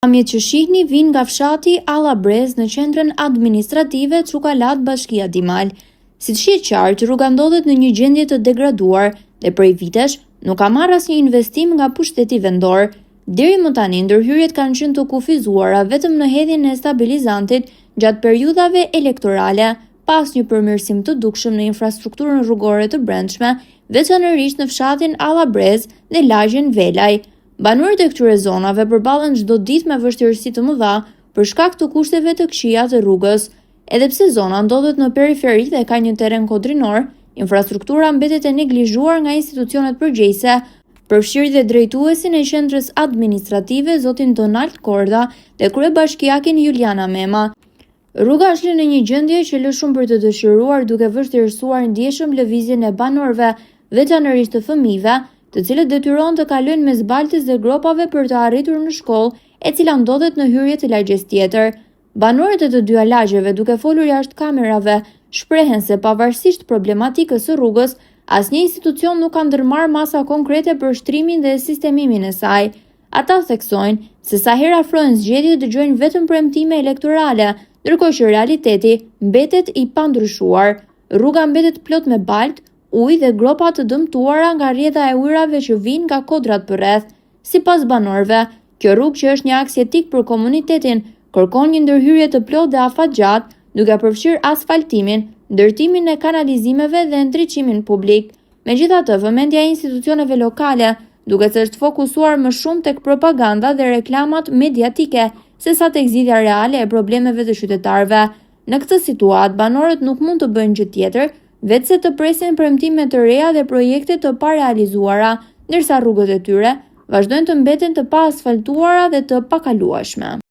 Pamjet që shihni vijnë nga fshati Allabrez në qendrën administrative Çukalat, Bashkia Dimal. Siç shihet qartë, rruga ndodhet në një gjendje të degraduar dhe prej vitesh nuk ka marrë asnjë investim nga pushteti vendor. Deri më tani ndërhyrjet kanë qenë të kufizuara vetëm në hedhjen e stabilizantit gjatë periudhave elektorale, pas një përmirësim të dukshëm në infrastrukturën rrugore të brendshme, veçanërisht në fshatin Allabrez dhe lagjen Velaj. Banorët e këtyre zonave përballen çdo ditë me vështirësi të mëdha për shkak të kushteve të këqija të rrugës. Edhe pse zona ndodhet në periferi dhe ka një terren kodrinor, infrastruktura mbetet e neglizhuar nga institucionet përgjegjëse, përfshirë dhe drejtuesin e qendrës administrative zotin Donald Korda dhe kryebashkiakin Juliana Mema. Rruga është në një gjendje që lë shumë për të dëshiruar, duke vështirësuar ndjeshëm lëvizjen e banorëve, veçanërisht të fëmijëve, të cilët detyrohen të kalojnë mes baltës dhe gropave për të arritur në shkollë, e cila ndodhet në hyrje të lagjes tjetër. Banorët e të dyja lagjeve, duke folur jashtë kamerave, shprehen se pavarësisht problematikës së rrugës, asnjë institucion nuk ka ndërmarrë masa konkrete për shtrimin dhe sistemimin e saj. Ata theksojnë se sa herë afrohen zgjedhjet dëgjojnë vetëm premtime elektorale, ndërkohë që realiteti mbetet i pandryshuar. Rruga mbetet plot me baltë, ujë dhe gropa të dëmtuara nga rrjedha e ujrave që vijnë nga kodrat përreth. Sipas banorëve, kjo rrugë që është një aks jetik për komunitetin, kërkon një ndërhyrje të plotë dhe afatgjatë, duke përfshirë asfaltimin, ndërtimin e kanalizimeve dhe ndriçimin publik. Megjithatë, vëmendja e institucioneve lokale duket se është fokusuar më shumë tek propaganda dhe reklamat mediatike sesa tek zgjidhja reale e problemeve të qytetarëve. Në këtë situatë, banorët nuk mund të bëjnë gjë tjetër vetëse të presin premtime të reja dhe projekte të parealizuara, ndërsa rrugët e tyre vazhdojnë të mbeten të paasfaltuara dhe të pakalueshme.